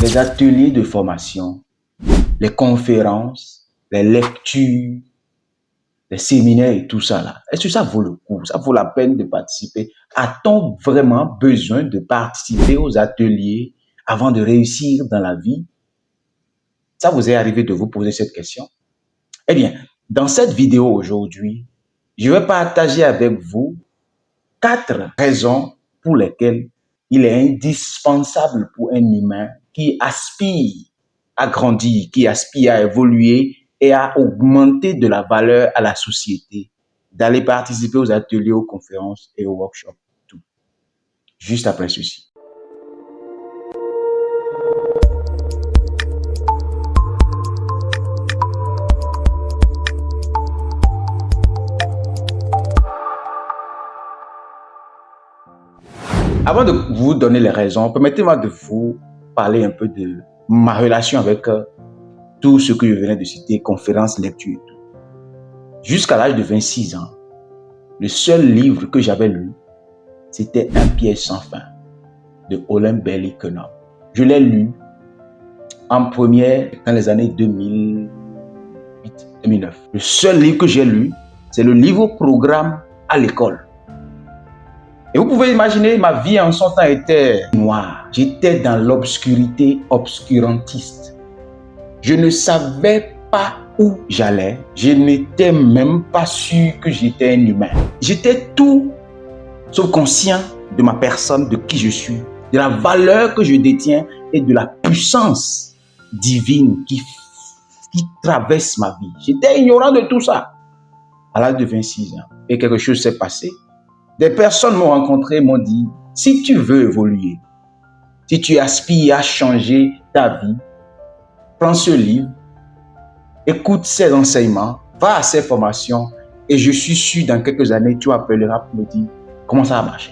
les ateliers de formation, les conférences, les lectures, les séminaires et tout ça là. Est-ce que ça vaut le coup? Ça vaut la peine de participer? A-t-on vraiment besoin de participer aux ateliers avant de réussir dans la vie? Ça vous est arrivé de vous poser cette question? Eh bien, dans cette vidéo aujourd'hui, je vais partager avec vous 4 raisons pour lesquelles il est indispensable pour un humain qui aspire à grandir, qui aspire à évoluer et à augmenter de la valeur à la société, d'aller participer aux ateliers, aux conférences et aux workshops. Tout. Juste après ceci. Avant de vous donner les raisons, permettez-moi de vous parler un peu de ma relation avec tout ce que je venais de citer, conférences, lectures et tout. Jusqu'à l'âge de 26 ans, le seul livre que j'avais lu, c'était Un piège sans fin de Olin Bailey Knopp. Je l'ai lu en première dans les années 2008-2009. Le seul livre que j'ai lu, c'est le livre programme à l'école. Et vous pouvez imaginer, ma vie en son temps était noire. J'étais dans l'obscurité obscurantiste. Je ne savais pas où j'allais. Je n'étais même pas sûr que j'étais un humain. J'étais tout sauf conscient de ma personne, de qui je suis, de la valeur que je détiens et de la puissance divine qui traverse ma vie. J'étais ignorant de tout ça à l'âge de 26 ans. Et quelque chose s'est passé. Des personnes m'ont rencontré, m'ont dit, si tu veux évoluer, si tu aspires à changer ta vie, prends ce livre, écoute ces enseignements, va à ces formations et je suis sûr dans quelques années, tu appelleras pour me dire comment ça a marché.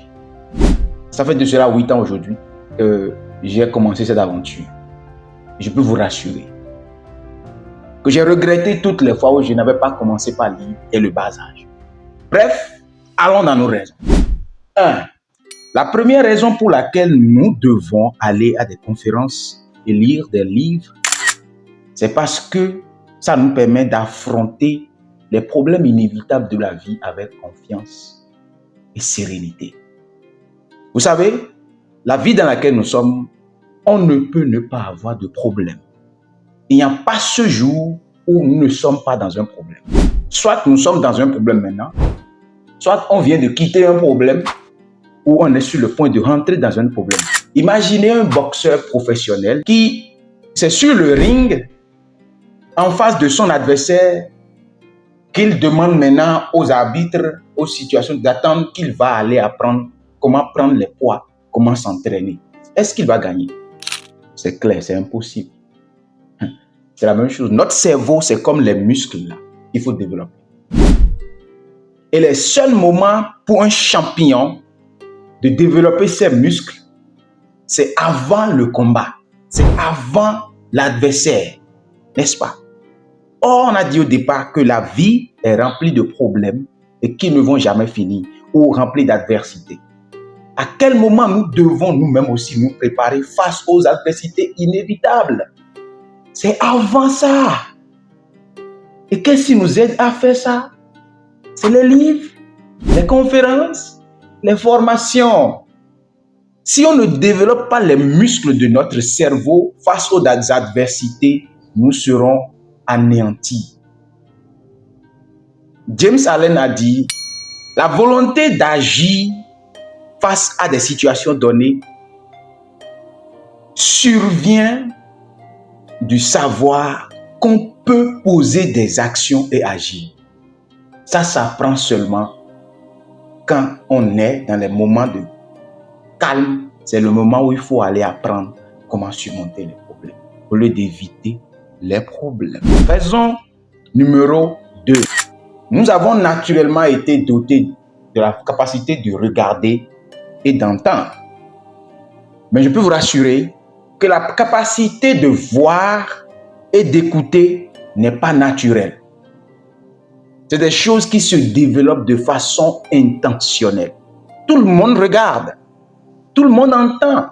Ça fait de cela 8 ans aujourd'hui que j'ai commencé cette aventure. Je peux vous rassurer que j'ai regretté toutes les fois où je n'avais pas commencé par lire dès le bas âge. Bref, allons dans nos raisons. 1. La première raison pour laquelle nous devons aller à des conférences et lire des livres, c'est parce que ça nous permet d'affronter les problèmes inévitables de la vie avec confiance et sérénité. Vous savez, la vie dans laquelle nous sommes, on ne peut ne pas avoir de problème. Il n'y a pas ce jour où nous ne sommes pas dans un problème. Soit nous sommes dans un problème maintenant, soit on vient de quitter un problème ou on est sur le point de rentrer dans un problème. Imaginez un boxeur professionnel qui, c'est sur le ring, en face de son adversaire, qu'il demande maintenant aux arbitres, aux situations d'attendre qu'il va aller apprendre comment prendre les poids, comment s'entraîner. Est-ce qu'il va gagner? C'est clair, c'est impossible. C'est la même chose. Notre cerveau, c'est comme les muscles là, qu'il faut développer. Et les seuls moments pour un champion de développer ses muscles, c'est avant le combat, c'est avant l'adversaire, n'est-ce pas? Or, on a dit au départ que la vie est remplie de problèmes et qui ne vont jamais finir, ou remplie d'adversités. À quel moment nous devons nous-mêmes aussi nous préparer face aux adversités inévitables? C'est avant ça. Et qu'est-ce qui nous aide à faire ça? C'est les livres, les conférences, les formations. Si on ne développe pas les muscles de notre cerveau face aux adversités, nous serons anéantis. James Allen a dit, la volonté d'agir face à des situations données survient du savoir qu'on peut poser des actions et agir. Ça s'apprend seulement quand on est dans les moments de calme. C'est le moment où il faut aller apprendre comment surmonter les problèmes au lieu d'éviter les problèmes. Raison numéro 2. Nous avons naturellement été dotés de la capacité de regarder et d'entendre. Mais je peux vous rassurer que la capacité de voir et d'écouter n'est pas naturelle. C'est des choses qui se développent de façon intentionnelle. Tout le monde regarde, tout le monde entend,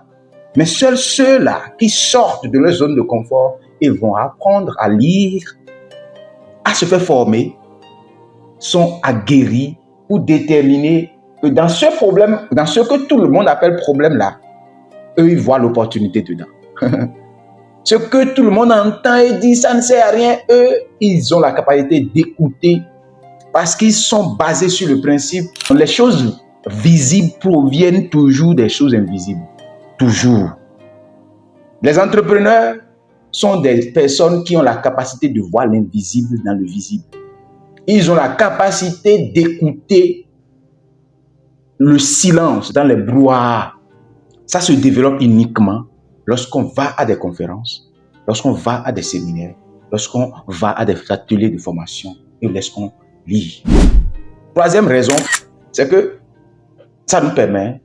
Mais seuls ceux-là qui sortent de leur zone de confort et vont apprendre à lire, à se faire former, sont aguerris pour déterminer que dans ce problème, dans ce que tout le monde appelle problème là, eux, ils voient l'opportunité dedans. Ce que tout le monde entend et dit, ça ne sert à rien, eux, ils ont la capacité d'écouter parce qu'ils sont basés sur le principe, les choses visibles proviennent toujours des choses invisibles. Toujours. Les entrepreneurs sont des personnes qui ont la capacité de voir l'invisible dans le visible. Ils ont la capacité d'écouter le silence dans les brouhahas. Ça se développe uniquement lorsqu'on va à des conférences, lorsqu'on va à des séminaires, lorsqu'on va à des ateliers de formation et lorsqu'on lit. Troisième raison, c'est que ça nous permet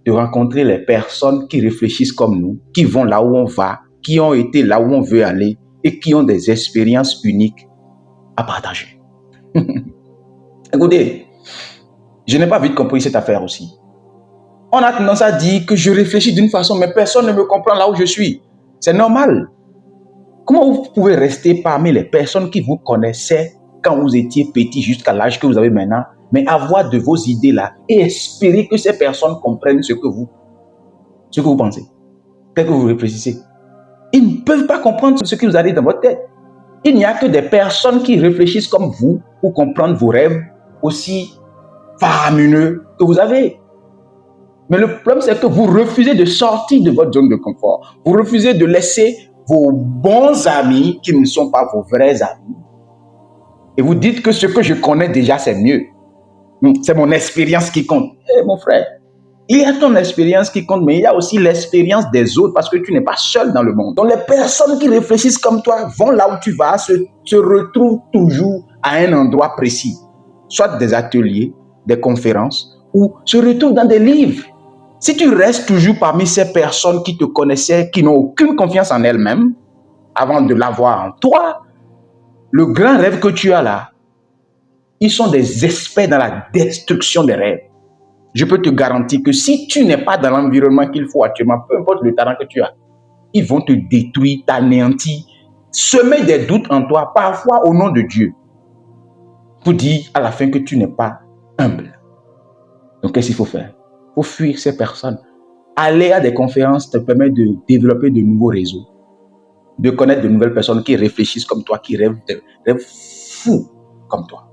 de rencontrer les personnes qui réfléchissent comme nous, qui vont là où on va, qui ont été là où on veut aller et qui ont des expériences uniques à partager. Écoutez, je n'ai pas vite compris cette affaire aussi. On a tendance à dire que je réfléchis d'une façon, mais personne ne me comprend là où je suis. C'est normal. Comment vous pouvez rester parmi les personnes qui vous connaissaient quand vous étiez petit jusqu'à l'âge que vous avez maintenant, mais avoir de vos idées là et espérer que ces personnes comprennent ce que vous pensez, tel que vous réfléchissez. Ils ne peuvent pas comprendre ce qui vous arrive dans votre tête. Il n'y a que des personnes qui réfléchissent comme vous pour comprendre vos rêves aussi faramineux que vous avez. Mais le problème, c'est que vous refusez de sortir de votre zone de confort. Vous refusez de laisser vos bons amis qui ne sont pas vos vrais amis. Et vous dites que ce que je connais déjà, c'est mieux. C'est mon expérience qui compte. Mon frère, il y a ton expérience qui compte, mais il y a aussi l'expérience des autres parce que tu n'es pas seul dans le monde. Donc les personnes qui réfléchissent comme toi vont là où tu vas, se retrouvent toujours à un endroit précis. Soit des ateliers, des conférences, ou se retrouvent dans des livres. Si tu restes toujours parmi ces personnes qui te connaissaient, qui n'ont aucune confiance en elles-mêmes, avant de l'avoir en toi, le grand rêve que tu as là, ils sont des experts dans la destruction des rêves. Je peux te garantir que si tu n'es pas dans l'environnement qu'il faut actuellement, peu importe le talent que tu as, ils vont te détruire, t'anéantir, semer des doutes en toi, parfois au nom de Dieu, pour dire à la fin que tu n'es pas humble. Donc, qu'est-ce qu'il faut faire? Il faut fuir ces personnes. Aller à des conférences te permet de développer de nouveaux réseaux, de connaître de nouvelles personnes qui réfléchissent comme toi, qui rêvent fous comme toi.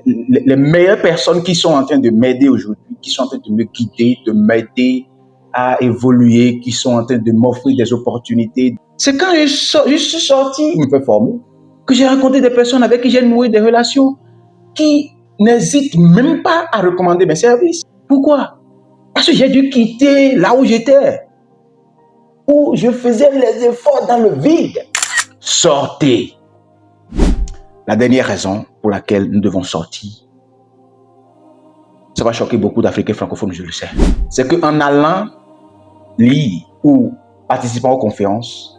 Les meilleures personnes qui sont en train de m'aider aujourd'hui, qui sont en train de me guider, de m'aider à évoluer, qui sont en train de m'offrir des opportunités. C'est quand je suis sorti, je me fais former, que j'ai rencontré des personnes avec qui j'ai noué des relations qui n'hésitent même pas à recommander mes services. Pourquoi? Parce que j'ai dû quitter là où j'étais, où je faisais les efforts dans le vide. Sortez. La dernière raison pour laquelle nous devons sortir, ça va choquer beaucoup d'Africains francophones, je le sais. C'est qu'en allant lire ou participant aux conférences,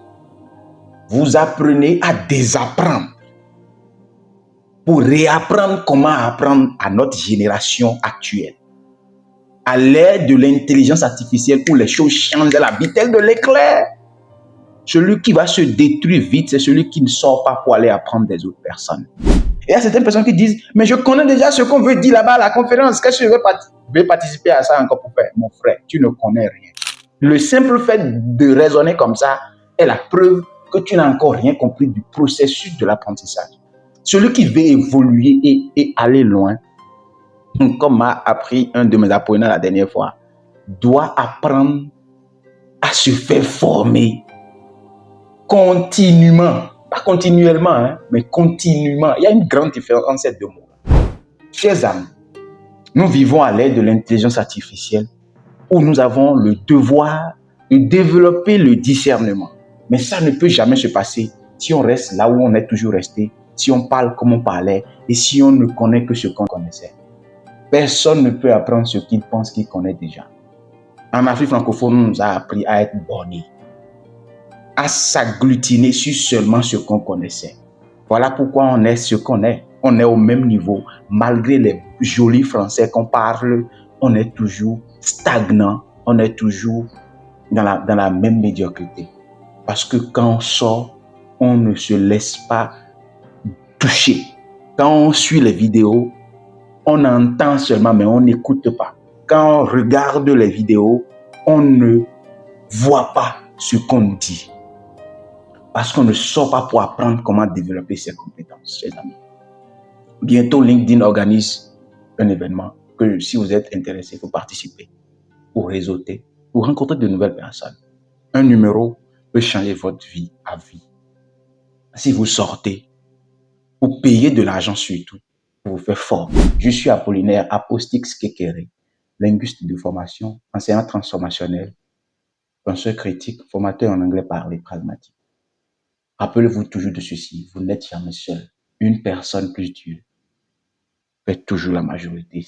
vous apprenez à désapprendre pour réapprendre comment apprendre à notre génération actuelle. À l'ère de l'intelligence artificielle où les choses changent à la vitesse de l'éclair, celui qui va se détruire vite, c'est celui qui ne sort pas pour aller apprendre des autres personnes. Et il y a certaines personnes qui disent, mais je connais déjà ce qu'on veut dire là-bas à la conférence. Qu'est-ce que je vais participer à ça encore pour faire? Mon frère, tu ne connais rien. Le simple fait de raisonner comme ça est la preuve que tu n'as encore rien compris du processus de l'apprentissage. Celui qui veut évoluer et aller loin, comme m'a appris un de mes apprenants la dernière fois, doit apprendre à se faire former continuellement. Pas continuellement, mais continuellement. Il y a une grande différence entre ces deux mots. Chers amis, nous vivons à l'ère de l'intelligence artificielle où nous avons le devoir de développer le discernement. Mais ça ne peut jamais se passer si on reste là où on est toujours resté, si on parle comme on parlait et si on ne connaît que ce qu'on connaissait. Personne ne peut apprendre ce qu'il pense qu'il connaît déjà. En Afrique francophone, on nous a appris à être bornés, à s'agglutiner sur seulement ce qu'on connaissait. Voilà pourquoi on est ce qu'on est. On est au même niveau. Malgré les jolis français qu'on parle, on est toujours stagnant. On est toujours dans la même médiocrité. Parce que quand on sort, on ne se laisse pas toucher. Quand on suit les vidéos, on entend seulement, mais on n'écoute pas. Quand on regarde les vidéos, on ne voit pas ce qu'on dit. Parce qu'on ne sort pas pour apprendre comment développer ses compétences, chers amis. Bientôt, LinkedIn organise un événement que si vous êtes intéressé, il faut participer, pour réseauter, pour rencontrer de nouvelles personnes. Un numéro peut changer votre vie à vie. Si vous sortez, vous payez de l'argent surtout pour vous faire former. Je suis Apollinaire Apostix Kekere, linguiste de formation, enseignant transformationnel, penseur critique, formateur en anglais parlé pragmatique. Rappelez-vous toujours de ceci, vous n'êtes jamais seul. Une personne plus Dieu fait toujours la majorité.